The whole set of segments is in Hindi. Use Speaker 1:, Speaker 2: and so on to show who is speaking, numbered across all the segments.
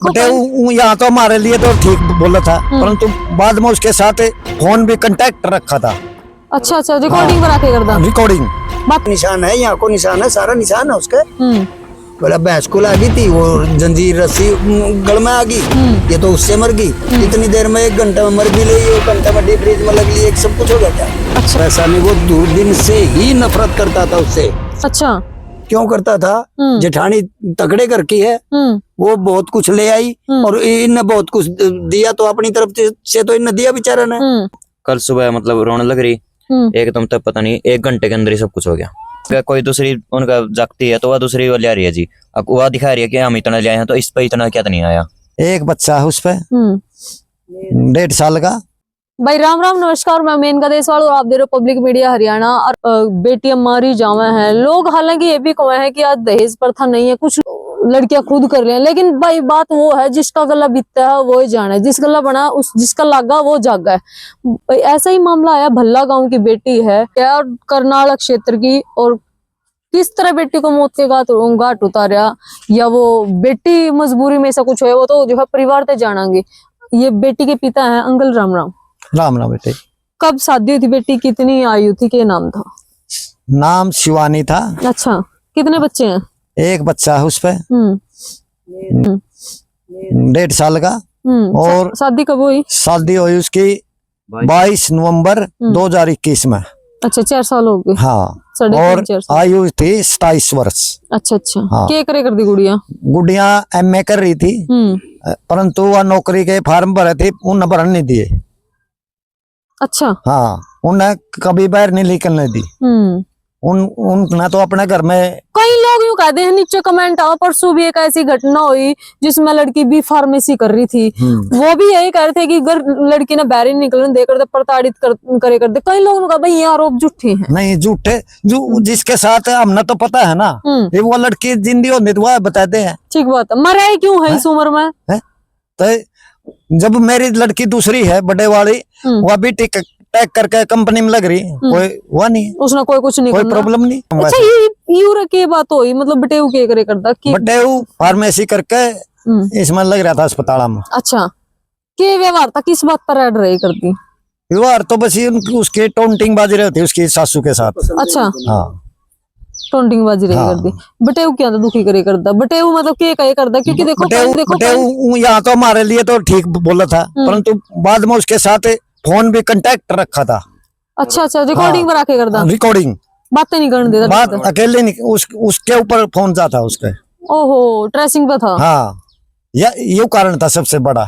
Speaker 1: बटे यहाँ तो हमारे लिए तो ठीक बोला था, परंतु बाद में उसके साथ फोन भी कांटेक्ट रखा था।
Speaker 2: अच्छा अच्छा, रिकॉर्डिंग बना के करता।
Speaker 1: रिकॉर्डिंग
Speaker 2: बात
Speaker 3: निशान है, यहाँ को निशान है, सारा निशान है उसके। बोला भैंस को लगी थी वो जंजीर रस्सी गल में आ गई, ये तो उससे मर गई। इतनी देर में 1 घंटे में मर भी ली, 1 घंटे में डीप फ्रीज में लग ली, एक सब कुछ हो गया क्या।
Speaker 2: अच्छा।
Speaker 3: ऐसा नहीं, वो दूरबीन से ही नफरत करता था उससे।
Speaker 2: अच्छा।
Speaker 3: क्यों करता था? जेठानी तगड़े घर की है, वो बहुत कुछ ले आई और इनने बहुत कुछ दिया, तो अपनी तरफ से तो इनने दिया बेचारा ने।
Speaker 4: कल सुबह मतलब रोने लग रही एकदम, तब पता नहीं 1 घंटे के अंदर ही सब कुछ हो गया। कोई दूसरी उनका जागती है तो वह दूसरी वो ले रही है जी, अब वह दिखा रही है कि हम इतना ले आए हैं, तो इस पे इतना क्या तो नहीं आया।
Speaker 1: एक बच्चा है उस पे 1.5 साल का।
Speaker 2: भाई राम राम नमस्कार, मैं मेनका देशवाल और आप दे रहे हो पब्लिक मीडिया हरियाणा। और बेटियां मारी जावे हैं लोग, हालांकि ये भी कहे हैं कि आज दहेज प्रथा नहीं है, कुछ लड़कियां खुद कर रही हैं, लेकिन भाई बात वो है जिसका गला बीतता है वो ही जाने, जिस गला बना उस जिसका लागा वो जागा है। ऐसा ही मामला आया, भल्ला गांव की बेटी है यार, करनाल क्षेत्र की, और किस तरह बेटी को मौत के घाट उतारा, या वो बेटी मजबूरी में ऐसा कुछ है, वो तो जो है परिवार से जानेंगे। ये बेटी के पिता है अंकल। राम राम।
Speaker 1: राम राम बेटे।
Speaker 2: कब शादी हुई थी बेटी, कितनी आयु थी, क्या नाम था?
Speaker 1: नाम शिवानी था।
Speaker 2: अच्छा, कितने बच्चे हैं?
Speaker 1: एक बच्चा है उस पे 1.5 साल का। और
Speaker 2: शादी कब हुई?
Speaker 1: शादी हुई उसकी 22 नवंबर 2021 में।
Speaker 2: अच्छा, 4 साल हो गए।
Speaker 1: हाँ, और आयु थी 27 वर्ष।
Speaker 2: अच्छा अच्छा।
Speaker 1: हाँ।
Speaker 2: क्या करे कर दी गुड़िया?
Speaker 1: गुड़िया MA कर रही थी, परंतु वह नौकरी के फार्म भरे थे, उन्हें भरने नहीं दिए।
Speaker 2: अच्छा।
Speaker 1: हाँ, उन्हें कभी बाहर नहीं निकलने दी। उन तो अपने घर में।
Speaker 2: कई लोग यूँ कहते हैं, नीचे कमेंट आओ, परसों भी एक ऐसी घटना हुई जिसमें लड़की भी फार्मेसी कर रही थी, वो भी यही कह रहे थे कि अगर लड़की ने बाहर निकलने देकर प्रताड़ित करे करते। कई लोगों ने कहा भाई ये आरोप झूठे हैं। नहीं
Speaker 1: झूठे, जो जिसके साथ हमने तो पता है ना, ये वो लड़की जिंदी होने तो बताते हैं।
Speaker 2: ठीक बात है, मराई क्यों है इस उम्र में?
Speaker 1: तो जब मेरी लड़की दूसरी है बड़े वाली, वह भी टैग करके कंपनी में लग रही, कोई हुआ नहीं,
Speaker 2: उसने कोई कुछ नहीं,
Speaker 1: कोई प्रॉब्लम नहीं।
Speaker 2: अच्छा, ये के बात हुई, मतलब बटेऊ के करे करता कि
Speaker 1: बटेऊ फार्मेसी करके इसमें लग रहा था अस्पताल में।
Speaker 2: अच्छा, के व्यवहार था, किस बात पर ऐड रही करती?
Speaker 1: व्यवहार तो बस उसके टोंटिंग बाजी रहती उसकी सासू के साथ।
Speaker 2: अच्छा।
Speaker 1: हाँ,
Speaker 2: टोंटिंग बाजी रही करती। बटेऊ क्या दुखी करे करता? बटेऊ मतलब के कहे करता? क्योंकि देखो
Speaker 1: बटेऊ यहाँ तो हमारे लिए तो ठीक बोला था, परंतु बाद में उसके साथ फोन भी कांटेक्ट रखा था।
Speaker 2: अच्छा अच्छा, रिकॉर्डिंग बना के करता।
Speaker 1: रिकॉर्डिंग,
Speaker 2: बातें नहीं करने देता,
Speaker 1: बात अकेले नहीं, उसके ऊपर फोन जाता उसके।
Speaker 2: ओहो, ट्रेसिंग पे था।
Speaker 1: हाँ, ये कारण था सबसे बड़ा।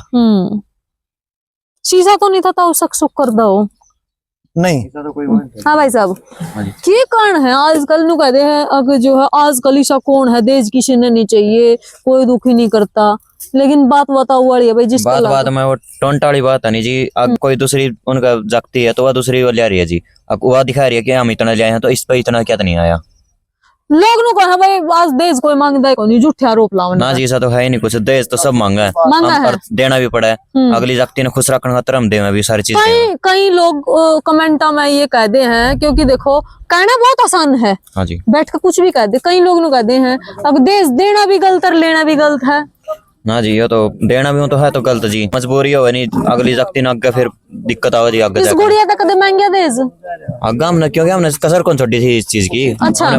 Speaker 2: शीशा तो नहीं था वो शक कर दो
Speaker 1: नहीं।
Speaker 2: हाँ भाई साहब, क्या कारण है आजकल नु कहते हैं, अगर जो है आजकल ईसा कौन है, दहेज किसी ने नहीं चाहिए, कोई दुखी नहीं करता, लेकिन बात बताओ वाली है भाई, जिस
Speaker 4: बात में वो टोंट वाली बात है नहीं जी। अब कोई दूसरी उनका जागती है तो वह दूसरी वो ले रही है जी, अब वह दिखा रही है कि हम इतना ले आए हैं, तो इस पे इतना क्या तो नहीं आया।
Speaker 2: लोग नु कहा भाई आज दहेज कोई मांगता है, कोई झूठे आरोप लाओ
Speaker 4: ना जी, ऐसा तो है ही नहीं कुछ, दहेज तो सब मांगा है, और देना भी पड़ा है। अगली जागती ने खुश रखने खातर हम देवे भी सारी चीजें।
Speaker 2: कई लोग कमेंटा में ये कहते हैं, क्योंकि देखो कहना बहुत आसान है,
Speaker 4: हाँ जी,
Speaker 2: बैठ कर कुछ भी कहते, कई लोग कहते हैं अब दहेज देना भी गलत और लेना भी गलत है।
Speaker 4: ना जी, ये तो देना भी हो तो है तो गलत जी, मजबूरी हो नहीं, अगली जागती ना आगे फिर दिक्कत आवे जी आगे
Speaker 2: इस गुड़िया तक कदे मांग गया दहेज
Speaker 4: आगे हमने, क्योंकि हमने कसर कौन छोड़ी थी इस चीज की।
Speaker 2: अच्छा।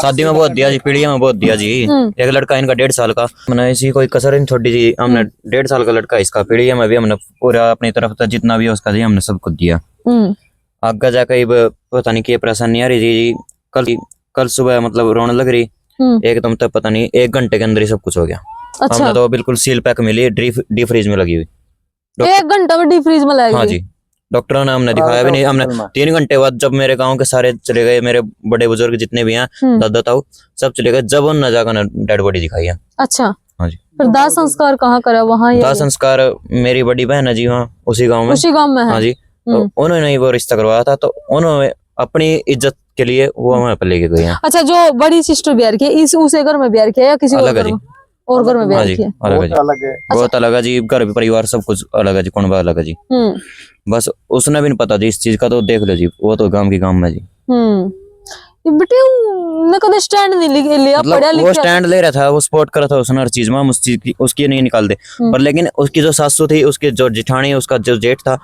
Speaker 4: शादी में बहुत दिया जी, पीढ़िया में बहुत दिया जी। एक लड़का इनका 1.5 साल का, मैंने इसी कोई कसर नहीं छोड़ी जी। हमने 1.5 साल का लड़का इसका, पीढ़िया में भी हमने पूरा अपनी तरफ से जितना भी उसका जी हमने सब कुछ दिया। आगे जाकर पता नहीं क्या परेशानी आ रही थी। कल सुबह मतलब रोने लग रही एकदम, तब पता नहीं 1 घंटे के अंदर ही सब कुछ हो गया।
Speaker 2: अच्छा।
Speaker 4: हमने तो बिल्कुल सील पैक मिली, डीप फ्रीज में लगी हुई।
Speaker 2: 1 घंटा में डीप फ्रीज में लगी? हाँ
Speaker 4: जी, डॉक्टरों ने हमने दिखाया भी नहीं। हमने 3 घंटे बाद जब मेरे गांव के सारे चले गए, मेरे बड़े बुजुर्ग जितने भी हैं, दादा ताऊ सब चले गए, जब उन्होंने जाकर डेड बॉडी दिखाई है।
Speaker 2: अच्छा।
Speaker 4: हाँ जी।
Speaker 2: फिर दाह संस्कार कहाँ करा? वहाँ
Speaker 4: दाह संस्कार मेरी बड़ी बहन है जी, वहाँ उसी गाँव में।
Speaker 2: उसी गाँव में है?
Speaker 4: हाँ जी। तो उन्होंने ही वो रिश्ता करवाया था, तो उन्होंने अपनी इज्जत के लिए वो वहाँ पे लेके गए हैं।
Speaker 2: अच्छा, जो बड़ी सिस्टर ब्याह की इस उसे घर में ब्याह किया या किसी
Speaker 4: अलग है जी,
Speaker 2: और घर में ब्याह किया?
Speaker 4: अलग है जी, बहुत अलग है जी, घर परिवार सब कुछ अलग है जी, कौन अलग है जी। बस उसने भी नहीं पता जी इस चीज का, तो देख लो जी, वो तो गांव की गांव में जी।
Speaker 2: बेटे ने कदे स्टैंड नहीं लिया, पढ़ा
Speaker 4: मतलब वो
Speaker 2: लिखा
Speaker 4: स्टैंड ले रहा था, वो सपोर्ट कर रहा था उसने हर चीज में, हम उस चीज की उसकी नहीं निकाल दे। पर लेकिन उसकी जो सासू थी, उसके जो जिठानी, उसका जो जेठ था,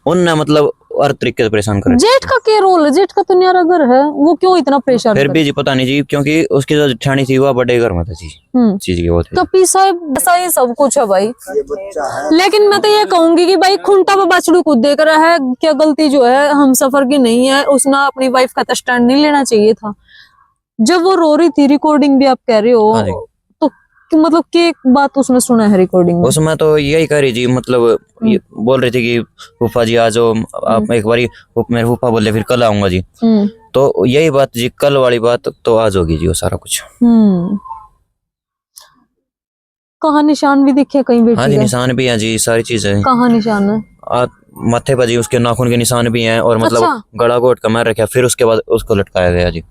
Speaker 4: उनने मतलब हर तरीके से परेशान करे।
Speaker 2: जेठ का क्या रोल है? जेठ का तो न्यारा घर है, वो क्यों इतना परेशान
Speaker 4: फिर
Speaker 2: करे?
Speaker 4: भी जी पता नहीं जी, क्योंकि उसकी जो जिठानी थी वो बड़े घर में था जी, चीज की वो थी।
Speaker 2: तो पीसा ऐसा ये सब कुछ है भाई।
Speaker 3: ये बच्चा है,
Speaker 2: लेकिन मैं तो ये कहूंगी कि भाई खुंटा पे बछड़ू खुद देख रहा है, क्या गलती जो है हम सफर की नहीं है, उसने अपनी वाइफ का स्टैंड नहीं लेना चाहिए था। जब वो रो रही थी, रिकॉर्डिंग भी आप कह रहे
Speaker 4: हाँ जी।
Speaker 2: हो, तो मतलब क्या बात उसने सुना है रिकॉर्डिंग में?
Speaker 4: उसमें तो यही कह रही जी, मतलब ये बोल रही थी कि फूफा जी आज आप एक बारी, मेरे फूफा बोले फिर कल आऊंगा जी। तो यही बात जी, कल वाली बात तो आज होगी जी वो सारा कुछ।
Speaker 2: कहाँ निशान भी दिखे कहीं बेटी
Speaker 4: हाँ जी,
Speaker 2: के?
Speaker 4: निशान भी है जी, सारी चीजें।
Speaker 2: कहाँ निशान है?
Speaker 4: माथे पर जी उसके नाखून के निशान भी हैं, और मतलब
Speaker 2: अच्छा।
Speaker 4: गला घोट का मार रखा, फिर उसके बाद उसको लटकाया गया जी।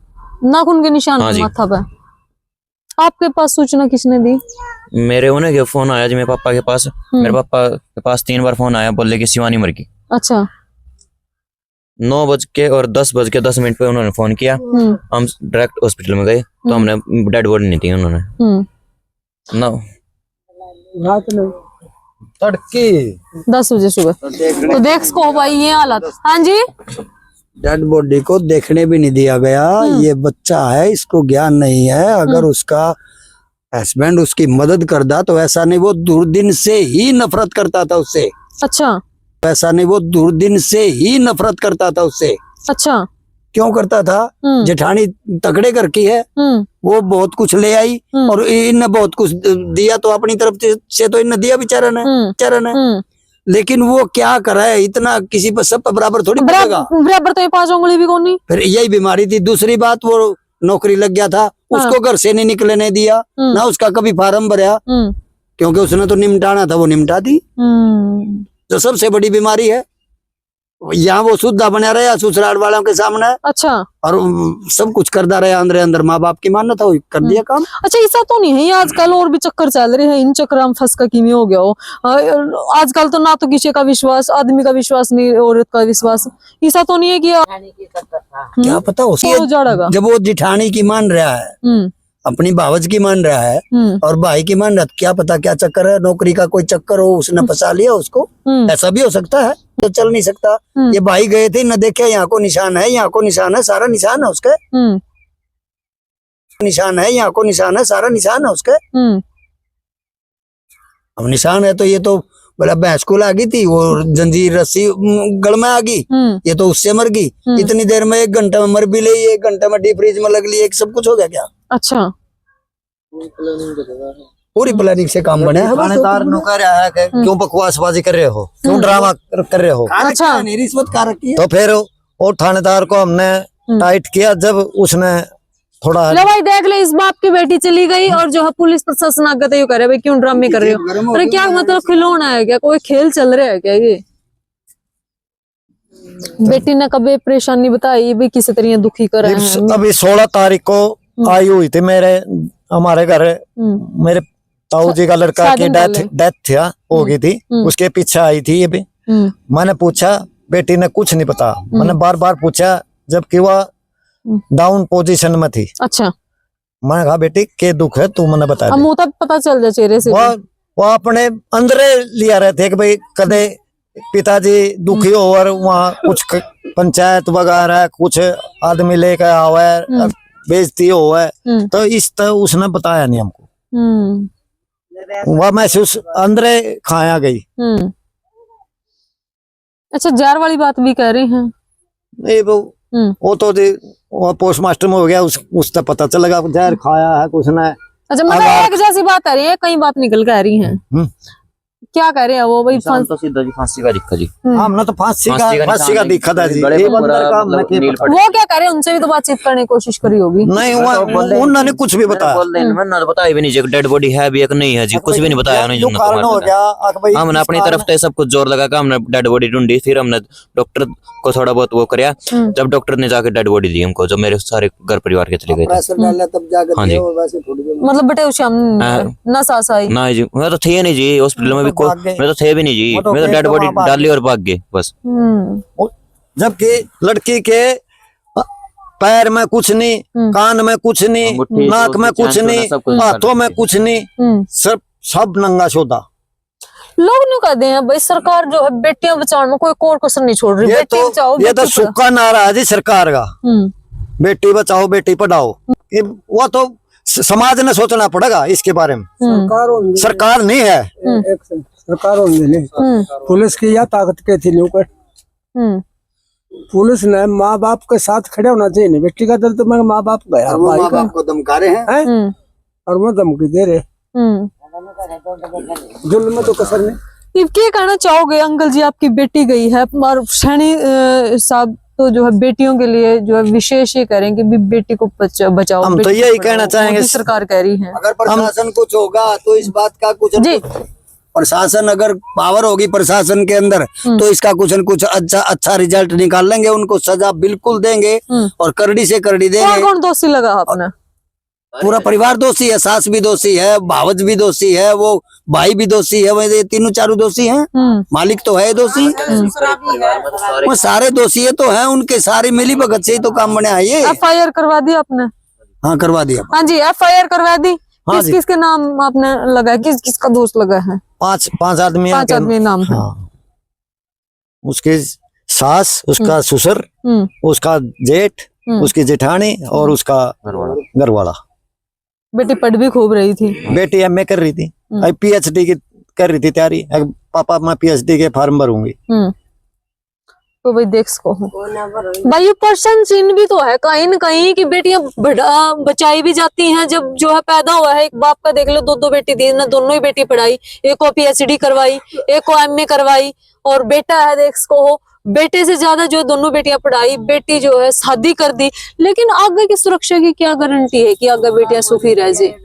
Speaker 2: नाखून के निशान
Speaker 4: हाँ
Speaker 2: है
Speaker 4: जी।
Speaker 2: माथा पे। आपके पास सूचना किसने दी?
Speaker 4: मेरे उन्हें के फोन आया जी, मेरे पापा के पास। मेरे पापा के पास 3 बार फोन आया, बोले कि शिवानी मर गई।
Speaker 2: अच्छा।
Speaker 4: 9:10 पे उन्होंने फोन किया, हम डायरेक्ट हॉस्पिटल में गए, तो हमने डेड बॉडी नहीं थी उन्होंने ना।
Speaker 1: तड़के
Speaker 2: 10 बजे सुबह। तो देख सको भाई ये हालत। हाँ जी।
Speaker 3: डेड बॉडी को देखने भी नहीं दिया गया। ये बच्चा है, इसको ज्ञान नहीं है। अगर उसका हस्बैंड उसकी मदद करता तो ऐसा नहीं, वो दुर्दिन से ही नफरत करता था उससे।
Speaker 2: अच्छा।
Speaker 3: ऐसा नहीं, वो दुर्दिन से ही नफरत करता था उससे।
Speaker 2: अच्छा।
Speaker 3: क्यों करता था? जेठानी तगड़े घर की है, वो बहुत कुछ ले आई और इनने बहुत कुछ दिया, तो अपनी तरफ से तो इनने दिया बेचारा ने। लेकिन वो क्या करे, इतना किसी पर सब पर बराबर थोड़ी पड़ेगा।
Speaker 2: बराबर तो ये 5 उंगली भी कोनी।
Speaker 3: फिर यही बीमारी थी। दूसरी बात, वो नौकरी लग गया था, उसको घर से नहीं निकलने दिया, ना उसका कभी फार्म भरा, क्योंकि उसने तो निमटाना था, वो निमटा दी। जो सबसे बड़ी बीमारी है, यहाँ वो शुद्धा बना रहा ससुराल वालों के सामने। अच्छा। और सब कुछ करता रहा अंदर अंदर, माँ बाप की मानना था, वो कर दिया काम। अच्छा, ऐसा तो नहीं है आजकल और भी चक्कर चल रहे हैं, इन चक्कर में फंस का किमी हो गया हो आजकल तो, ना तो किसी का विश्वास, आदमी का विश्वास नहीं, औरत का विश्वास। ऐसा तो नहीं है कि क्या पता उसकी जब वो जिठानी की मान रहा है, अपनी भावज की मान रहा है और भाई की मान रहा है, क्या पता क्या चक्कर है, नौकरी का कोई चक्कर हो, उसने फंसा लिया उसको। ऐसा भी हो सकता है, तो चल नहीं सकता। ये भाई गए थे, न देखे यहाँ को निशान है, यहाँ को निशान है, सारा निशान है उसके, निशान है, यहाँ को निशान है, सारा निशान है उसके। अब निशान है तो ये तो बोला भैंस को लागी थी, वो जंजीर रस्सी गल में आ गई, ये तो उससे मर गई। इतनी देर में 1 घंटे में मर भी ली, 1 घंटे में डीप फ्रीज में लग ली, एक सब कुछ हो गया क्या? अच्छा, पूरी प्लानिंग से काम बना है।
Speaker 1: थानेदार नु कह रहा है कि क्यों बकवासबाजी कर रहे हो, क्यों ड्रामा कर रहे हो।
Speaker 3: अच्छा, रिश्वत खा रखी है।
Speaker 1: तो फिर वो थानेदार को हमने टाइट किया, जब उसने थोड़ा
Speaker 2: ले भाई देख ले, इस बाप की बेटी चली गई और जो है पुलिस प्रशासन आगे तो ये करे भाई क्यों ड्रामे कर रहे हो। अरे क्या मतलब खिलौना है क्या, कोई खेल चल रहा है क्या ये? बेटी ने कभी परेशानी बताई भी, किसी तरह दुखी कर रहे हैं?
Speaker 1: अभी 16 तारीख को आई हुई थी हमारे घर, मेरे ताऊ जी का लड़का की डेथ हो गई थी, उसके पीछे आई थी ये भी। मैंने पूछा, बेटी ने कुछ नहीं पता। मैंने बार बार पूछा, जबकि वह डाउन पोजीशन में थी। अच्छा। मैंने कहा बेटी के दुख है, तू मैंने बता दे। तब पता चल जाए चेहरे से। वो अपने अंदर लिया रहे थे कि भाई कदे पिताजी दुखी हो और वहाँ कुछ पंचायत वगैरह कुछ आदमी लेकर आवे, बेइज्जती हो है, तो इस तरह उसने बताया नहीं हमको। वह महसूस अंदर खाया गई। अच्छा, जार वाली बात भी कह रहे हैं? नहीं वो तो वो पोस्टमास्टर में हो गया, उससे पता चलेगा जहर खाया है कुछ ने। अच्छा, मतलब एक जैसी बात आ रही है, कई बात निकल के आ रही है। क्या कह रहे हैं वो भाई?
Speaker 4: तो सीधा जी फांसी का दिखा जी।
Speaker 1: हमने तो फांसी का दिखा था जी।
Speaker 2: वो क्या कह रहे हैं, उनसे भी तो बातचीत करने की कोशिश करी होगी।
Speaker 1: नहीं, उन्होंने कुछ भी बताया।
Speaker 4: मैंने तो बताया भी नहीं जी, डेड बॉडी है भी एक नहीं है जी, कुछ भी नहीं बताया उन्होंने। हमने अपनी तरफ से सब कुछ जोर लगा, हमने डेड बॉडी ढूंढी, फिर हमने डॉक्टर को थोड़ा बहुत वो कराया। जब डॉक्टर ने जाकर डेड बॉडी दी हमको, जब मेरे सारे घर परिवार के चले गए थे। हाँ जी,
Speaker 2: मतलब बेटे उसे ना सास आई
Speaker 4: ना जी, मैं तो थे नहीं जी हॉस्पिटल में भी, मैं तो थे भी नहीं जी, मैं तो डेड बॉडी डाली और भाग गए बस।
Speaker 1: जबकि लड़की के पैर में कुछ नहीं, कान में कुछ नहीं,
Speaker 4: अंगूठी,
Speaker 1: नाक में कुछ नहीं,
Speaker 4: सब कुछ
Speaker 1: हाथों में कुछ नहीं, सब नंगा शोधा।
Speaker 2: लोग न्यू कहते हैं भाई सरकार जो है बेटियां बचाने में कोई कसर नहीं छोड़ रही, बेटी बचाओ
Speaker 1: ये तो
Speaker 2: बेटी
Speaker 1: सूखा नारा है जी सरकार का, बेटी बचाओ बेटी पढ़ाओ। वो तो समाज ने सोचना पड़ेगा इसके बारे में, सरकार नहीं है।
Speaker 5: सरकार पुलिस की यह ताकत के थी न्यू कर, पुलिस ने माँ बाप के साथ खड़े होना चाहिए। बेटी का दर्द में माँ बाप गया,
Speaker 3: माँ बाप को धमका रहे हैं
Speaker 5: और वो धमकी दे रहे, जुल्म में तो कसर नहीं।
Speaker 2: अब क्या कहना चाहोगे अंकल जी, आपकी बेटी गई है और सैनी साहब तो जो है बेटियों के लिए जो है विशेष ये करें कि भी बेटी को बचाओ।
Speaker 1: हम तो यही कहना चाहेंगे,
Speaker 2: सरकार कह रही है
Speaker 3: अगर प्रशासन कुछ होगा तो इस बात का कुछ
Speaker 2: जी,
Speaker 3: प्रशासन अगर पावर होगी प्रशासन के अंदर तो इसका कुछ न कुछ अच्छा रिजल्ट निकाल लेंगे, उनको सजा बिल्कुल देंगे और करड़ी से करड़ी देंगे।
Speaker 2: कौन दोषी लगा आपने?
Speaker 3: पूरा परिवार दोषी है, सास भी दोषी है, भावज भी दोषी है, वो भाई भी दोषी है, वैसे तीनों चारों दोषी हैं। मालिक तो है दोषी, वो सारे दोषी है तो है, उनके सारे मिली भगत से ही तो काम बने आए।
Speaker 2: FIR करवा दी आपने?
Speaker 3: हाँ करवा दिया।
Speaker 2: हाँ जी, FIR करवा दी।
Speaker 1: हाँ
Speaker 2: किस किस के नाम आपने लगा, किस किसका दोष लगा है?
Speaker 1: पांच आदमी,
Speaker 2: 5 आदमी नाम है।
Speaker 1: हाँ। उसके सास, उसका ससुर, उसका जेठ, उसकी जेठानी और उसका घरवाला।
Speaker 2: बेटी पढ़ भी खूब रही थी।
Speaker 1: बेटी MA कर रही थी, अभी PhD की कर रही थी तैयारी। पापा मैं PhD के फॉर्म भरूंगी।
Speaker 2: तो भाई देख सको भाई, ये पर्सन सीन भी तो है कहीं न कहीं कि बेटियां बचाई भी जाती हैं। जब जो है पैदा हुआ है एक बाप का देख लो, 2 बेटी थी ना, दोनों ही बेटी पढ़ाई, एक को PhD करवाई, एक को MA करवाई और बेटा है देख सको, बेटे से ज्यादा जो दोनों बेटियां पढ़ाई, बेटी जो है शादी कर दी। लेकिन आगे की सुरक्षा की क्या गारंटी है कि आगे बेटियां सुखी रह जाए?